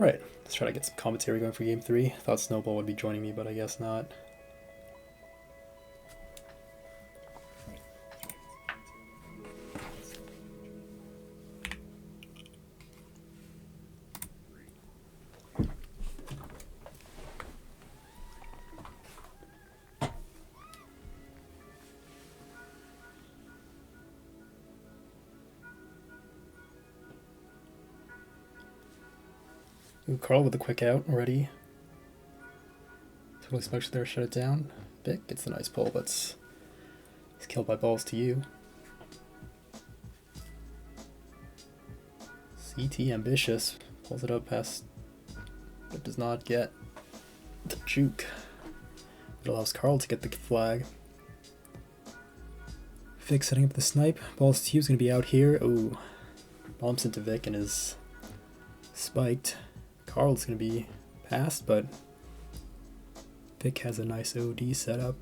Alright, let's try to get some commentary going for game 3. Thought Snowball would be joining me, but I guess not. Ooh, Carl with a quick out already. Totally smokes there, shut it down. Vic gets the nice pull, but he's killed by balls to you. CT ambitious, pulls it up past, but does not get the juke. It allows Carl to get the flag. Vic setting up the snipe. Balls to you is going to be out here. Ooh, bumps into Vic and is spiked. Carl's going to be passed, but Vic has a nice OD setup.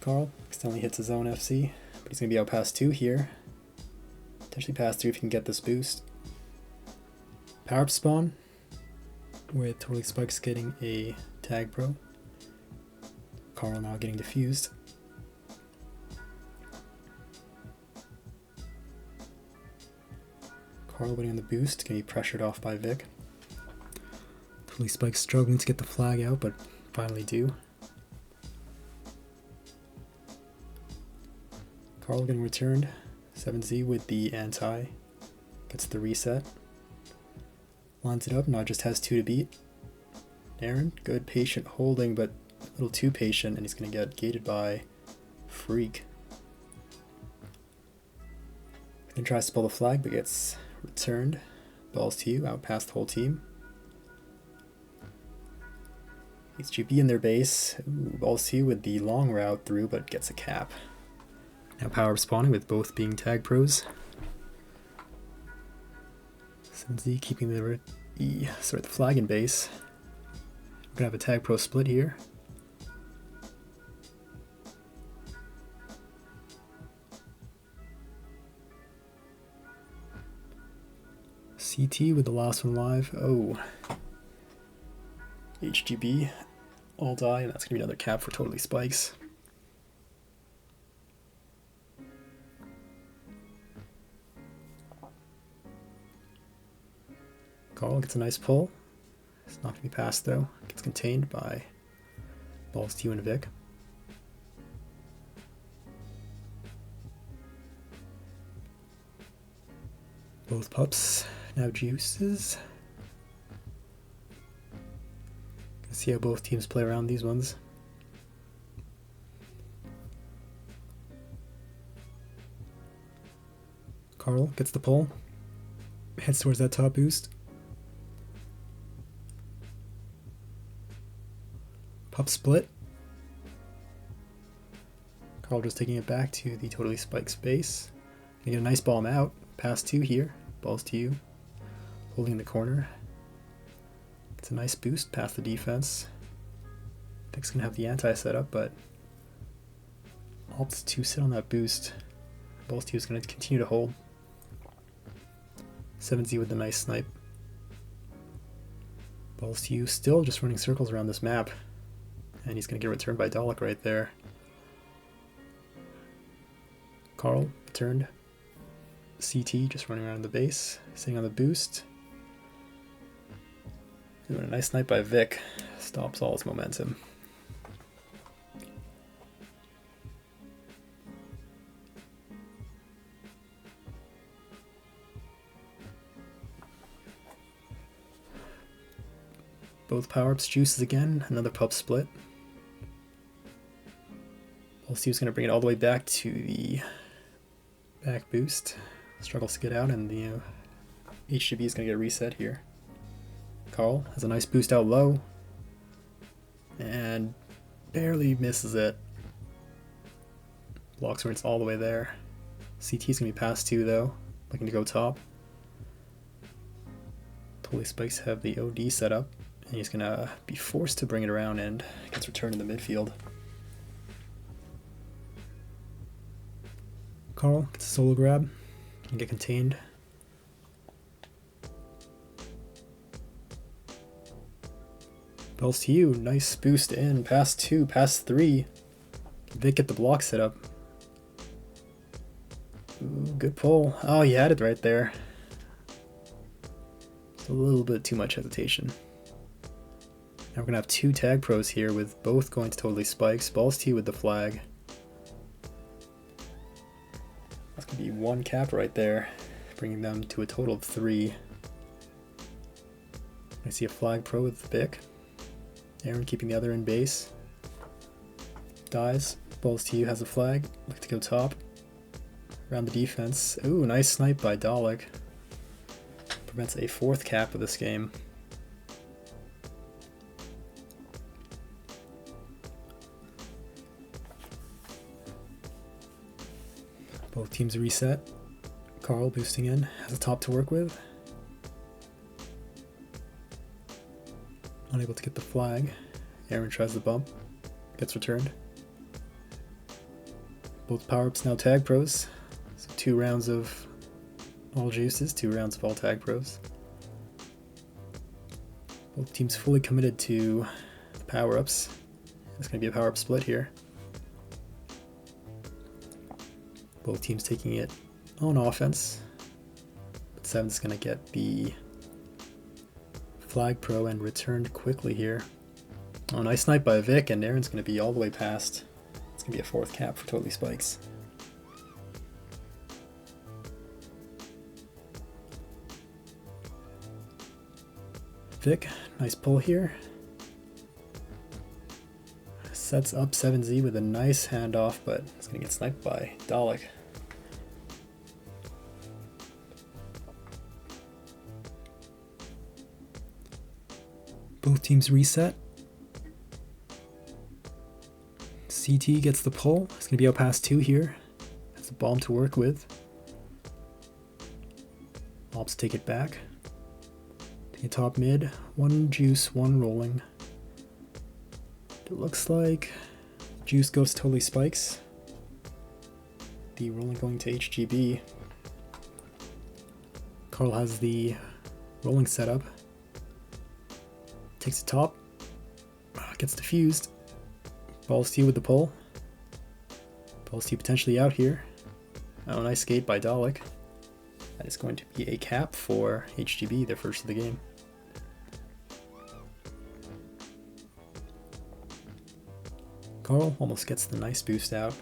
Carl accidentally hits his own FC, but he's going to be out past 2 here. Potentially past 3 if he can get this boost. Power up spawn with Totally Spikes getting a Tagpro. Carl now getting defused. Carl winning on the boost, can be pressured off by Vic. Totally Spikes struggling to get the flag out, but finally do. Carl getting returned. 7Z with the anti. Gets the reset. Lines it up, now just has 2 to beat. Aaron, good patient holding, but a little too patient, and he's going to get gated by Freak. Then tries to pull the flag, but gets returned. Balls to you, out past the whole team. HGB in their base. Ooh, balls to you with the long route through, but gets a cap. Now power spawning with both being tag pros. Z keeping the flag in base. We're gonna have a tag pro split here. CT with the last one live. Oh. HGB all die, and that's gonna be another cap for Totally Spikes. Carl gets a nice pull. It's not going to be passed though. Gets contained by balls to you and Vic. Both pups now juices. Can see how both teams play around these ones. Carl gets the pull. Heads towards that top boost. Pup split. Carl just taking it back to the Totally Spikes base. Gonna get a nice bomb out. Pass 2 here. Balls to you. Holding the corner. It's a nice boost past the defense. Vic's gonna have the anti set up, but opts to sit on that boost. Balls to you is gonna continue to hold. 7Z with the nice snipe. Balls to you still just running circles around this map. And he's going to get returned by Dalek right there. Carl returned. CT just running around the base, sitting on the boost. Doing a nice snipe by Vic. Stops all his momentum. Both power-ups juices again. Another pup split. Steve's going to bring it all the way back to the back boost. Struggles to get out, and the HGB is going to get a reset here. Carl has a nice boost out low. And barely misses it. Blocks where it's all the way there. CT is going to be past 2 though. Looking to go top. Totally Spikes have the OD set up. And he's going to be forced to bring it around and gets returned in the midfield. Carl gets a solo grab. and get contained. Balls to you. Nice boost in. Pass 2, pass 3. Vic get the block set up. Ooh, good pull. Oh, you had it right there. Just a little bit too much hesitation. Now we're going to have 2 tag pros here with both going to totally spikes. Balls to you with the flag. That's going to be 1 cap right there, bringing them to a total of 3. I see a flag pro with Vic. Aaron keeping the other in base. Dies. Balls to you has a flag. Look to go top. Around the defense. Ooh, nice snipe by Dalek. Prevents a 4th cap of this game. Both teams reset. Carl boosting in. Has a top to work with. Unable to get the flag. Aaron tries the bump. Gets returned. Both power-ups now tag pros. So 2 rounds of all juices, 2 rounds of all tag pros. Both teams fully committed to the power-ups. It's going to be a power-up split here. Both teams taking it on offense. But 7's going to get the flag pro and returned quickly here. Oh, nice snipe by Vic, and Aaron's going to be all the way past. It's going to be a 4th cap for totally spikes. Vic, nice pull here. Sets up 7Z with a nice handoff, but it's going to get sniped by Dalek. Both teams reset. CT gets the pull. It's going to be out past 2 here. Has a bomb to work with. Ops take it back. Take it top mid. 1 juice, 1 rolling. It looks like juice goes totally spikes. The rolling going to HGB. Carl has the rolling setup. Takes the top. Gets defused. Balls to you with the pull. Balls to you potentially out here. Oh, nice skate by Dalek. That is going to be a cap for HGB, their first of the game. Carl almost gets the nice boost out.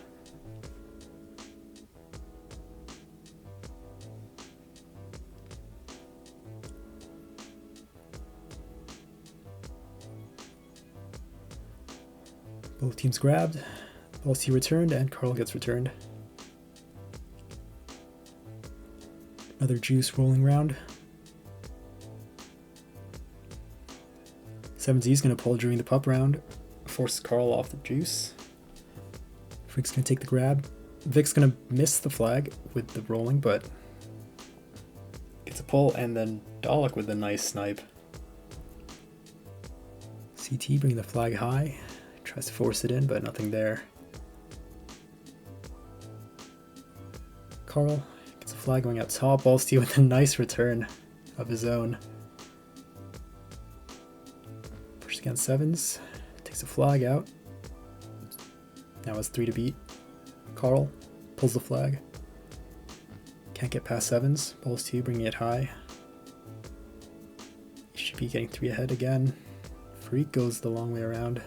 Both teams grabbed. Balls to you returned, and Carl gets returned. Another juice rolling round. 7Z is going to pull during the pup round. Forces Carl off the juice. Freak's going to take the grab. Vic's going to miss the flag with the rolling, but gets a pull, and then Dalek with a nice snipe. CT bringing the flag high. Tries to force it in, but nothing there. Carl gets a flag going out top. Balls to you with a nice return of his own. Pushes against 7's. Takes a flag out. Now has 3 to beat. Carl pulls the flag. Can't get past 7's. Balls to you, bringing it high. He should be getting 3 ahead again. Freak goes the long way around.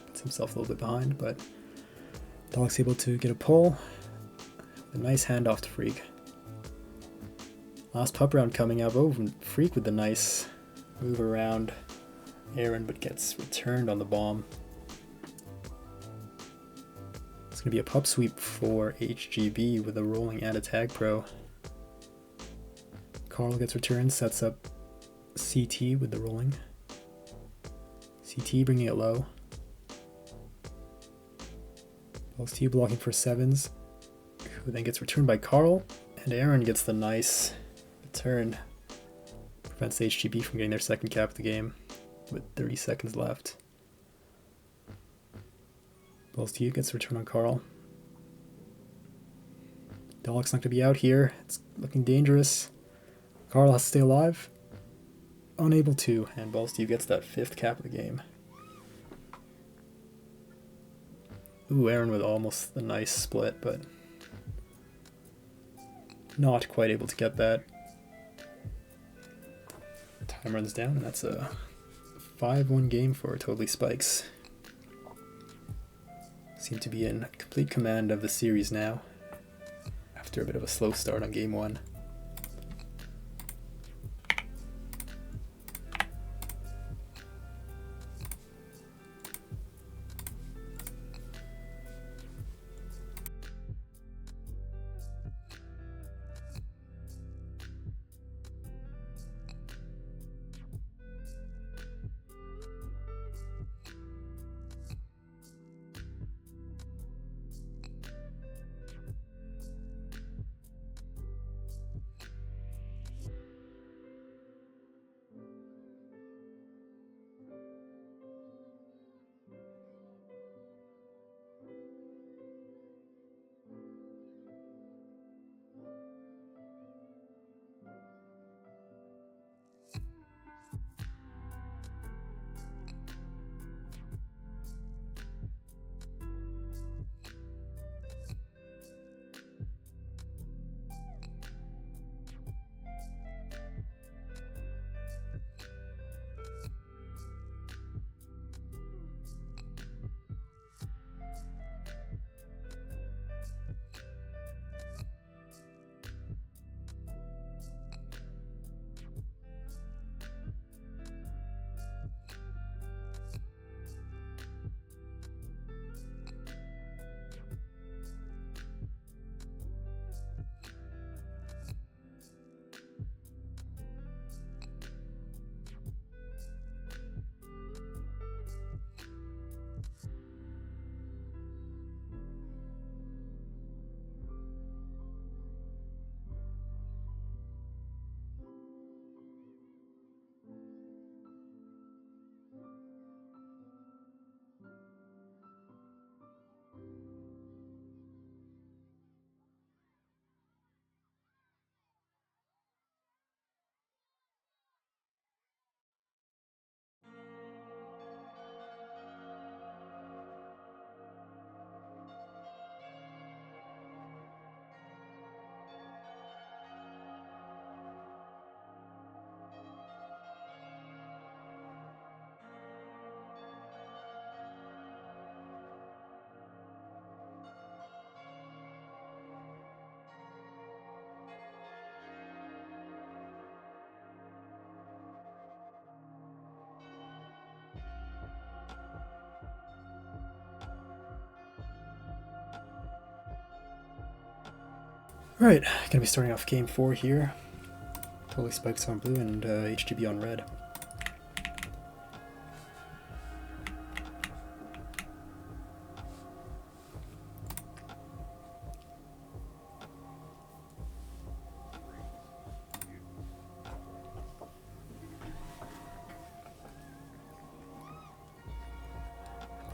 Puts himself a little bit behind, but Dalek's able to get a pull. A nice handoff to Freak. Last pup round coming up. Oh, Freak with the nice move around Aaron, but gets returned on the bomb. It's going to be a pup sweep for HGB with a rolling and a tag pro. Carl gets returned, sets up CT with the rolling. CT bringing it low. Balls to you blocking for 7's, who then gets returned by Carl, and Aaron gets the nice return. Prevents HGB from getting their second cap of the game with 30 seconds left. Balls to you gets return on Carl. Dalek's not going to be out here. It's looking dangerous. Carl has to stay alive. Unable to, and Ball Steve gets that 5th cap of the game. Ooh, Aaron with almost the nice split, but not quite able to get that. Time runs down, and that's a 5-1 game for Totally Spikes. Seem to be in complete command of the series now, after a bit of a slow start on game 1. Alright, gonna be starting off game 4 here. Totally Spikes on blue and HGB on red.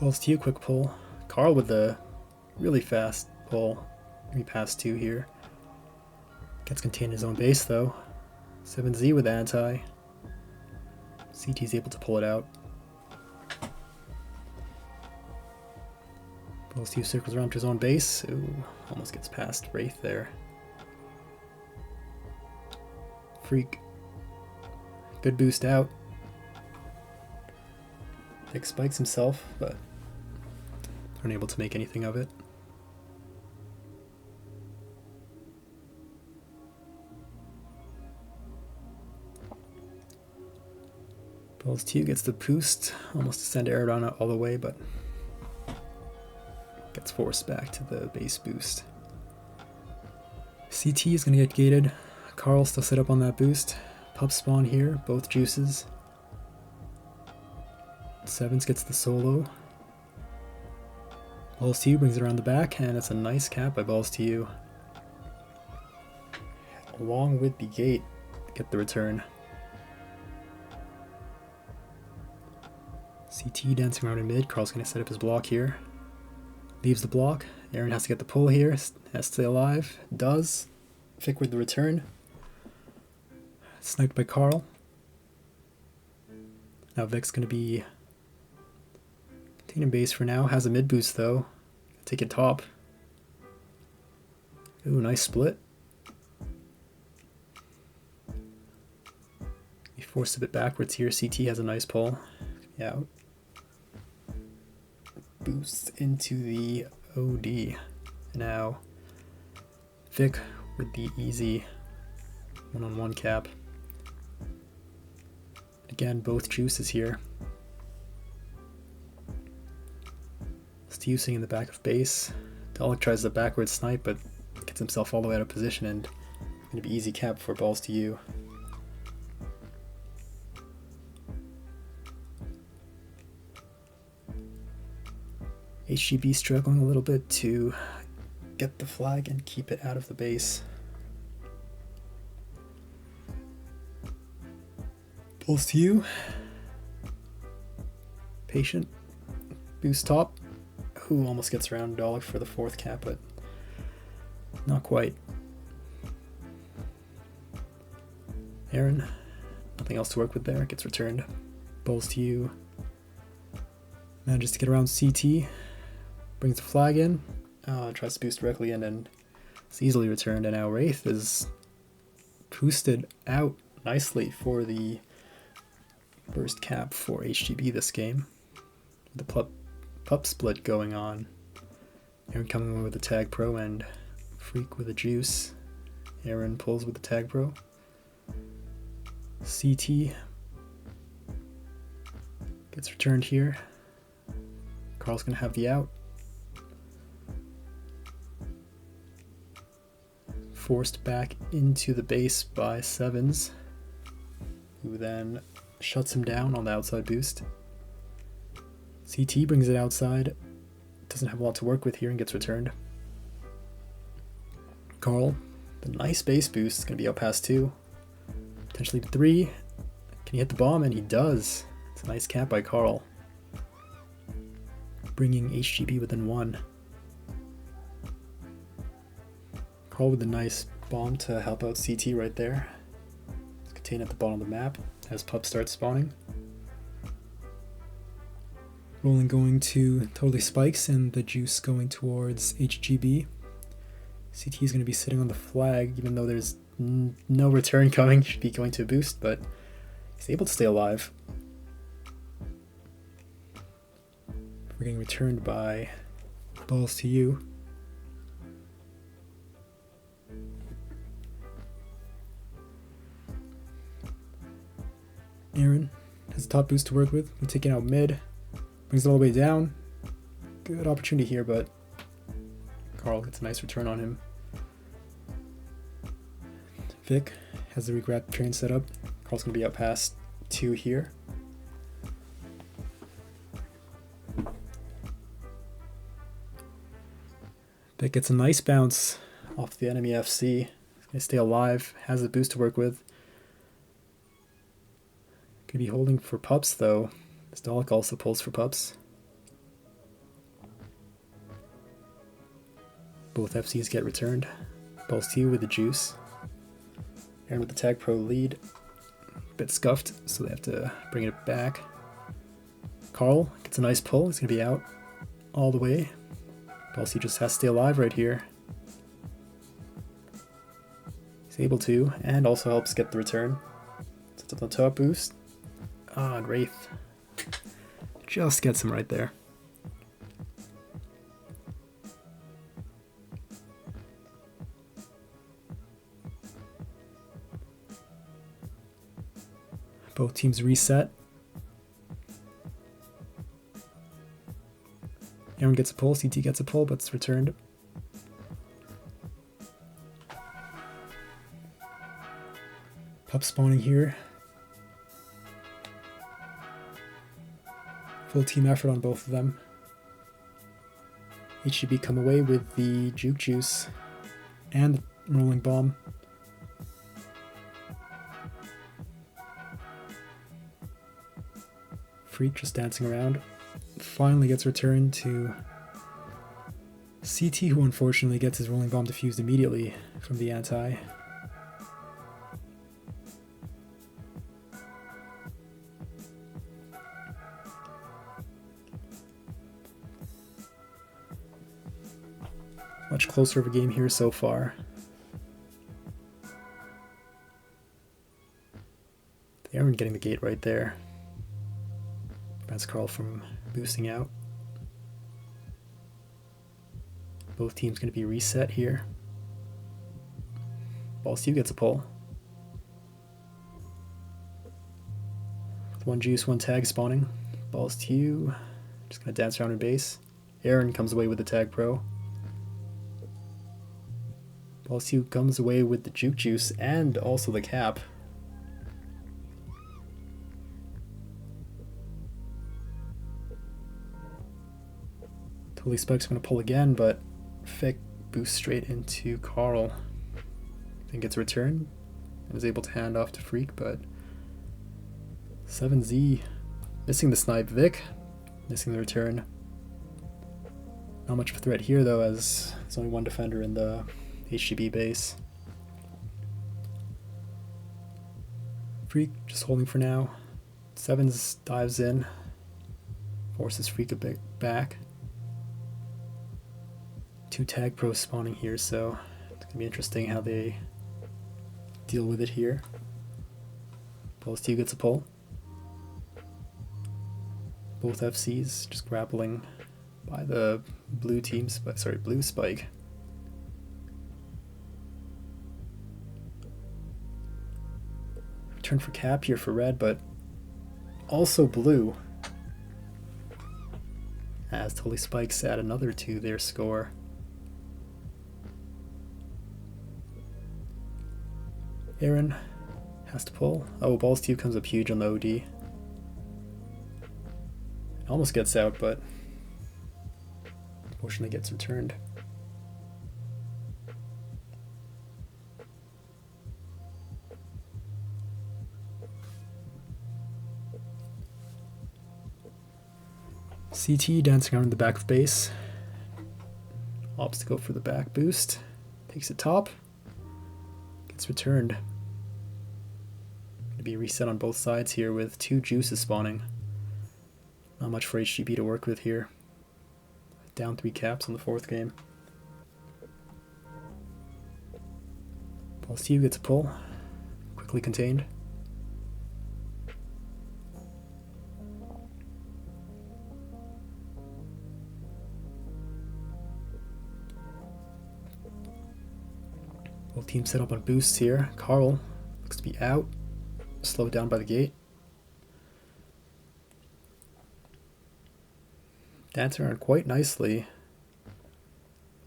Balls to you, quick pull. Carl with the really fast pull. We pass 2 here. Gets contained in his own base though. 7Z with anti. CT's able to pull it out. Balls to you circles around to his own base. Ooh, almost gets past Wraith there. Freak. Good boost out. Dick spikes himself, but unable to make anything of it. Balls 2 gets the boost, almost to send Aerodon all the way, but gets forced back to the base boost. CT is going to get gated. Carl still set up on that boost. Pup spawn here, both juices. Sevens gets the solo. Balls to you brings it around the back, and it's a nice cap by Balls to you. Along with the gate, get the return. CT dancing around in mid. Carl's going to set up his block here. Leaves the block. Aaron has to get the pull here. Has to stay alive. Does. Vic with the return. Sniped by Carl. Now Vic's going to be taking base for now. Has a mid boost though. Take it top. Ooh, nice split. He forced a bit backwards here. CT has a nice pull. Yeah. Boosts into the OD. Now Vic with the easy one-on-one cap. Again, both juices here. Using in the back of base. Dalek tries the backward snipe, but gets himself all the way out of position, and going to be easy cap for balls to you. HGB struggling a little bit to get the flag and keep it out of the base. Balls to you. Patient. Boost top. Who almost gets around Dalek for the fourth cap, but not quite. Aaron, nothing else to work with there, gets returned. Balls to you. Manages to get around CT. Brings the flag in. Tries to boost directly in, and it's easily returned. And now Wraith is boosted out nicely for the first cap for HGB this game. The pup split going on. Aaron coming in with the Tagpro and Freak with a juice. Aaron pulls with the Tagpro. CT gets returned here. Carl's gonna have the out. Forced back into the base by Sevens, who then shuts him down on the outside boost. CT brings it outside, doesn't have a lot to work with here and gets returned. Carl, the nice base boost, is going to be out past 2, potentially 3. Can he hit the bomb? And he does. It's a nice cap by Carl, bringing HGB within 1. Carl with a nice bomb to help out CT right there. It's contained at the bottom of the map as pup starts spawning. Rolling going to totally spikes and the juice going towards HGB. CT is going to be sitting on the flag even though there's no return coming. Should be going to a boost, but he's able to stay alive. We're getting returned by balls to you. Aaron has a top boost to work with. We're taking out mid. Brings it all the way down. Good opportunity here, but Carl gets a nice return on him. Vic has the regrab train set up. Carl's going to be out past 2 here. Vic gets a nice bounce off the enemy FC. He's going to stay alive. Has a boost to work with. Could be holding for pups though. This Dalek also pulls for pups. Both FCs get returned. Balls to you with the juice. Aaron with the Tagpro lead. A bit scuffed, so they have to bring it back. Carl gets a nice pull. He's going to be out all the way. Balls to you just has to stay alive right here. He's able to, and also helps get the return. Sets up the top boost. And Wraith just gets him right there. Both teams reset. Aaron gets a pull, CT gets a pull, but it's returned. Pup spawning here. Full team effort on both of them. HGB come away with the juke juice and the rolling bomb. Freak just dancing around. Finally gets returned to CT, who unfortunately gets his rolling bomb defused immediately from the anti. Much closer of a game here so far. Aaron getting the gate right there. Prevents Carl from boosting out. Both teams going to be reset here. Balls to you gets a pull. With one juice, one tag spawning. Balls to you. Just going to dance around in base. Aaron comes away with the Tagpro. Balls to you comes away with the juke juice and also the cap. Totally Spike's going to pull again, but Fick boosts straight into Carl. Then gets a return and is able to hand off to Freak, but 7Z missing the snipe. Vic missing the return. Not much of a threat here though, as there's only one defender in the HGB base. Freak just holding for now. Sevens dives in, forces Freak a bit back. Two Tagpros spawning here, so it's gonna be interesting how they deal with it here. Balls to you gets a pull. Both FCs just grappling by the blue team's, blue Spike. Return for cap here for red, but also blue. As Totally Spikes add another to their score. Aaron has to pull. Oh, balls to you comes up huge on the OD. Almost gets out, but unfortunately gets returned. CT dancing around the back of base. Opts to go for the back boost. Takes it top. Gets returned. Gonna be reset on both sides here with two juices spawning. Not much for HGB to work with here. Down 3 caps on the 4th game. Balls to you gets a pull. Quickly contained. Both teams set up on boosts here. Carl looks to be out. Slowed down by the gate. Dancing around quite nicely.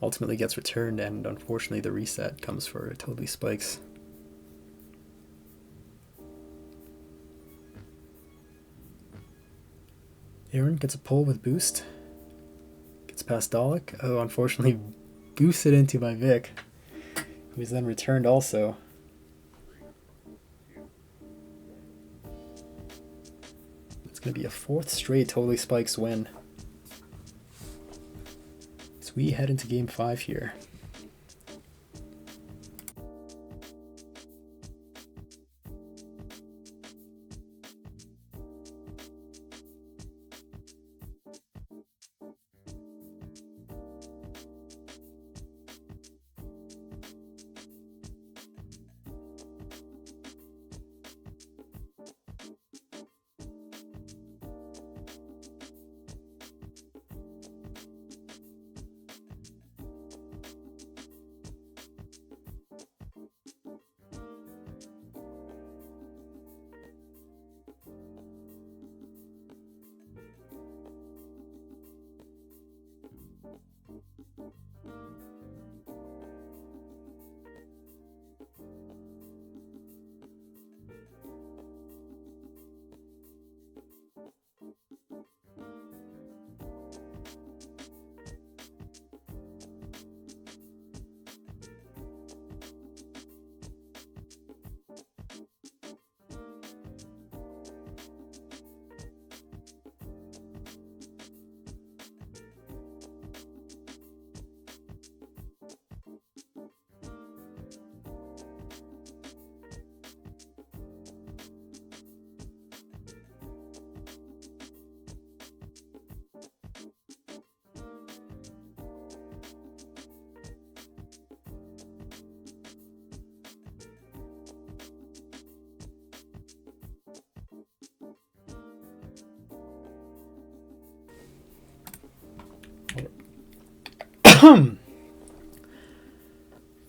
Ultimately gets returned, and unfortunately the reset comes for Totally Spikes. Aaron gets a pull with boost. Gets past Dalek. Oh, unfortunately boosted into by Vic, who is then returned also. It's going to be a 4th straight Totally Spikes win. So we head into game 5 here.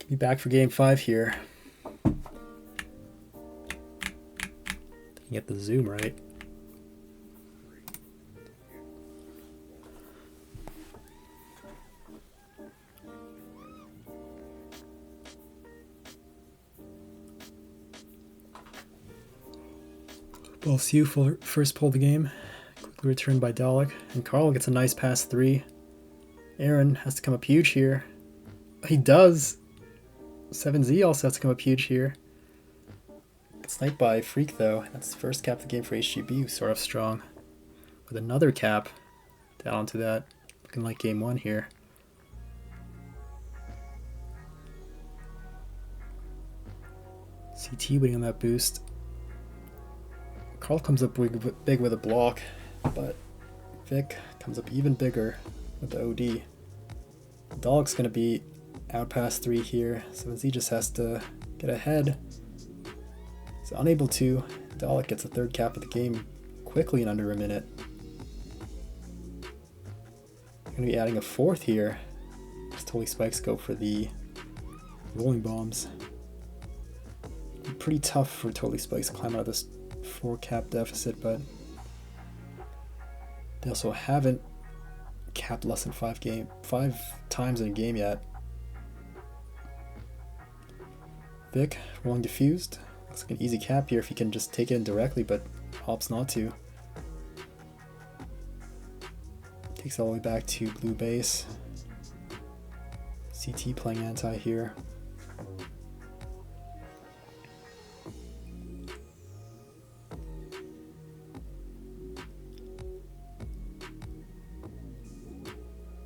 Be back for game 5 here. Get the zoom right. Ball Sue first pull of the game. Quickly returned by Dalek. And Carl gets a nice pass 3. Aaron has to come up huge here. He does. 7Z also has to come up huge here. Gets sniped by Freak though. That's the first cap of the game for HGB, who's sort of strong. With another cap down to that. Looking like game 1 here. CT waiting on that boost. Carl comes up big with a block, but Vic comes up even bigger with the OD. Dalek's going to be out past 3 here. 7Z just has to get ahead. He's unable to. Dalek gets a 3rd cap of the game quickly in under a minute. Going to be adding a 4th here. Just totally spikes go for the rolling bombs. Pretty tough for Totally Spikes to climb out of this 4 cap deficit, but they also haven't capped less than 5 times in a game yet. Vic rolling diffused. Looks like an easy cap here if he can just take it in directly, but opts not to. Takes all the way back to blue base. CT playing anti here.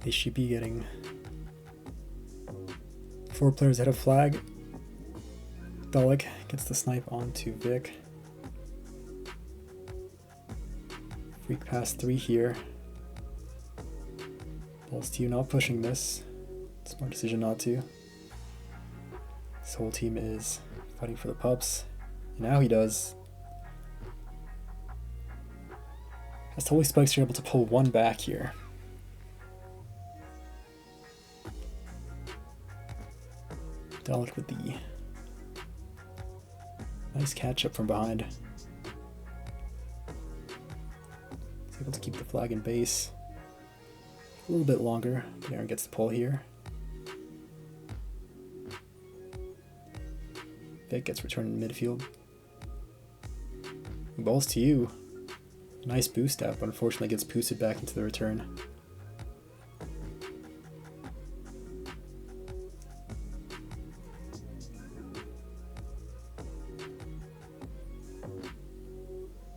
They should be getting 4 players ahead of flag. Dalek gets the snipe onto Vic. Freak past 3 here. Balls to you not pushing this. Smart decision not to. This whole team is fighting for the pups. And now he does. As Totally Spikes are able to pull 1 back here. Dalek with the nice catch up from behind. He's able to keep the flag in base a little bit longer, but Aaron gets the pull here. Vic gets returned in midfield. Balls to you. Nice boost up, but unfortunately gets boosted back into the return.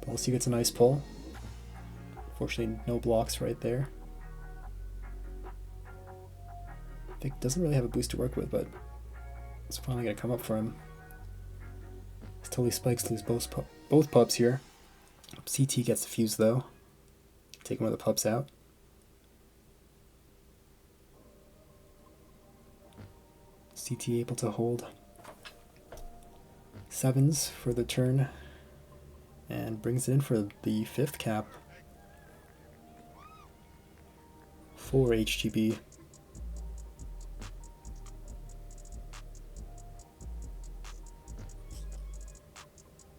Balls gets a nice pull. Unfortunately, no blocks right there. Vic doesn't really have a boost to work with, but it's finally going to come up for him. As Totally Spikes lose both pups here. CT gets the fuse though. Take one of the pups out. CT able to hold 7s for the turn and brings it in for the 5th cap for HGB.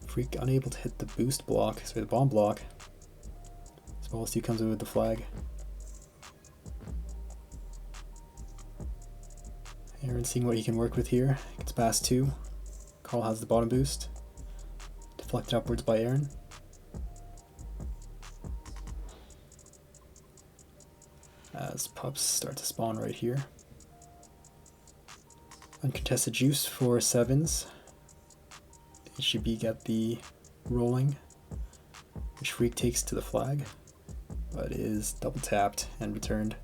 Freak unable to hit the boost block, sorry, the bomb block. Smallest 2 comes in with the flag. Aaron seeing what he can work with here. Gets past 2. Carl has the bottom boost. Deflected upwards by Aaron. As pups start to spawn right here. Uncontested juice for 7s. HGB get the rolling, which Freak takes to the flag, but is double tapped and returned.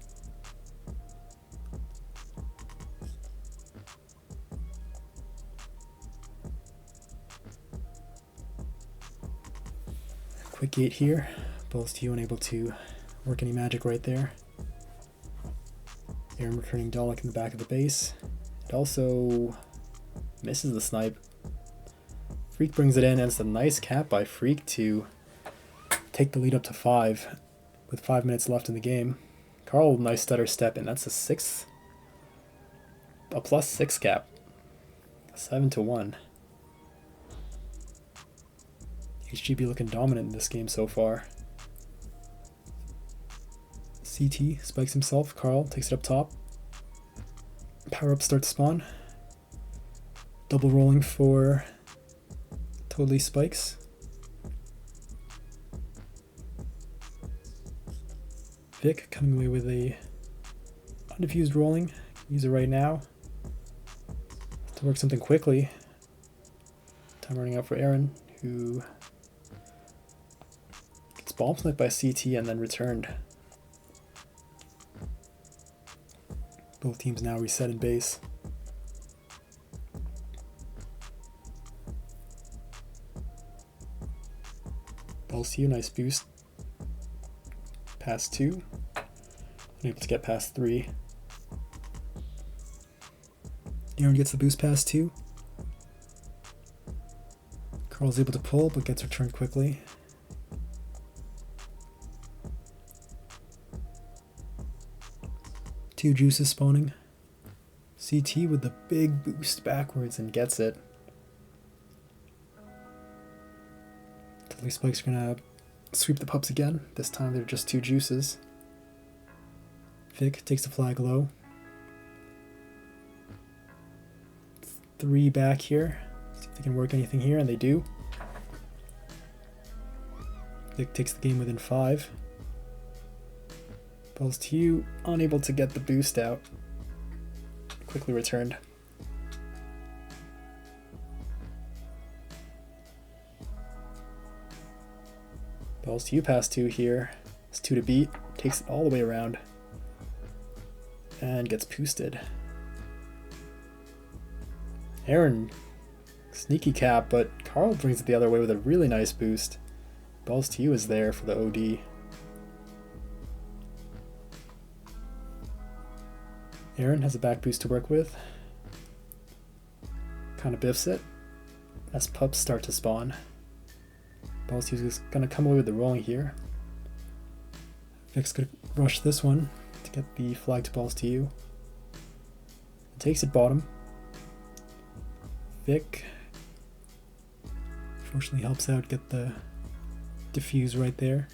Quick gate here. Balls to you, unable to work any magic right there. Aaron returning Dalek in the back of the base. It also misses the snipe. Freak brings it in, and it's a nice cap by Freak to take the lead up to 5 with 5 minutes left in the game. Carl, nice stutter step, and that's a +6 cap. 7-1. HGB looking dominant in this game so far. CT spikes himself. Carl takes it up top. Power up starts to spawn. Double rolling for totally spikes. Vic coming away with a undifused rolling. Use it right now to work something quickly. Time running out for Aaron, who gets bomb sniped by CT and then returned. Both teams now reset in base. Balls to you, nice boost. Pass 2. Able to get past 3. Aaron gets the boost pass 2. Carl's able to pull, but gets returned quickly. Two juices spawning. CT with the big boost backwards and gets it. Totally Spikes are gonna sweep the pups again. This time they're just 2 juices. Vic takes the flag low. 3 back here. See if they can work anything here, and they do. Vic takes the game within 5. Balls to you, unable to get the boost out. Quickly returned. Balls to you, pass 2 here. It's 2 to beat. Takes it all the way around. And gets boosted. Aaron, sneaky cap, but Carl brings it the other way with a really nice boost. Balls to you is there for the OD. Aaron has a back boost to work with. Kind of biffs it as pups start to spawn. Balls to you is going to come away with the rolling here. Vic's going to rush this one to get the flag to balls to you. Takes it bottom. Vic fortunately helps out get the diffuse right there.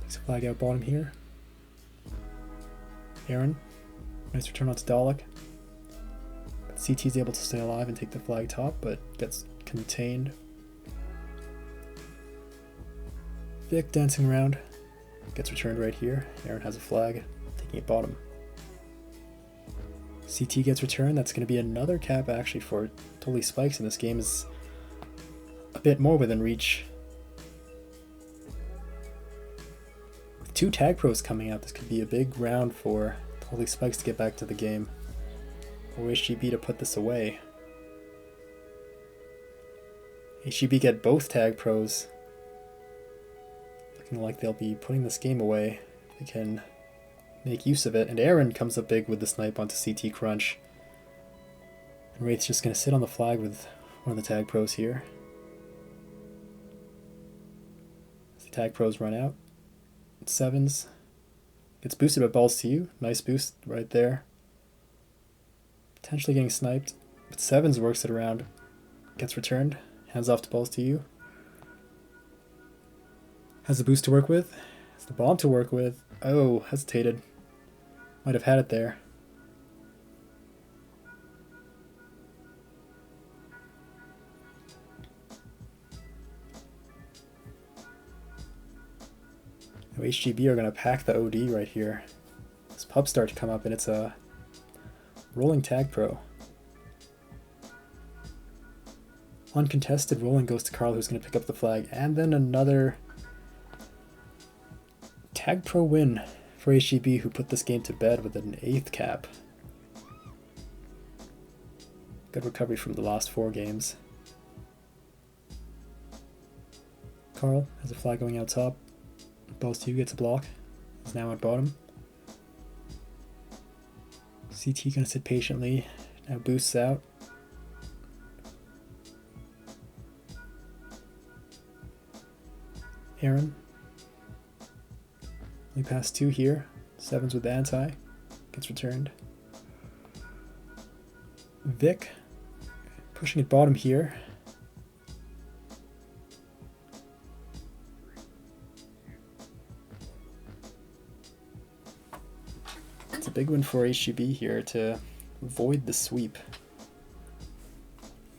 Takes a flag out bottom here. Aaron, nice return onto Dalek. CT's able to stay alive and take the flag top, but gets contained. Vic dancing around, gets returned right here. Aaron has a flag, taking it bottom. CT gets returned. That's going to be another cap actually for Totally Spikes, and this game is a bit more within reach. With 2 tag pros coming out, this could be a big round for Totally Spikes to get back to the game. Or HGB to put this away. HGB get both tag pros. Looking like they'll be putting this game away. They can make use of it, and Aaron comes up big with the snipe onto CT Crunch. And Wraith's just going to sit on the flag with one of the tag pros here. As the tag pros run out. Sevens gets boosted by balls to you. Nice boost right there. Potentially getting sniped, but Sevens works it around. Gets returned. Hands off to balls to you. Has the boost to work with. Has the bomb to work with. Oh, hesitated. Might have had it there. Now HGB are going to pack the OD right here. This pup start to come up, and it's a rolling tag pro. Uncontested rolling goes to Carl, who's going to pick up the flag, and then another tag pro win for HGB, who put this game to bed with an 8th cap. Good recovery from the last 4 games. Carl has a flag going out top. Balls to you, gets a block. He's now at bottom. CT gonna sit patiently. Now boosts out. Aaron We pass 2 here. 7s with the anti. Gets returned. Vic. Pushing it bottom here. It's a big win for HGB here to avoid the sweep.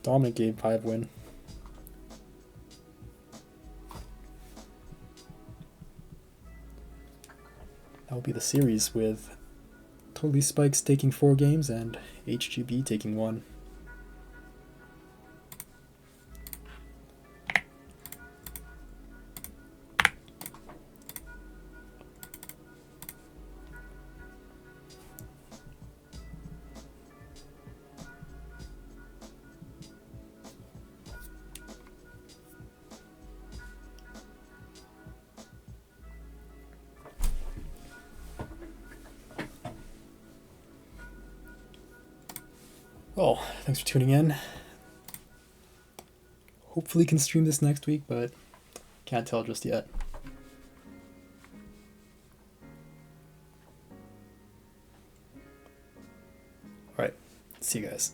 Dominant game 5 win. That will be the series with Totally Spikes taking 4 games and HGB taking 1. Well, thanks for tuning in. Hopefully can stream this next week, but can't tell just yet. Alright, see you guys.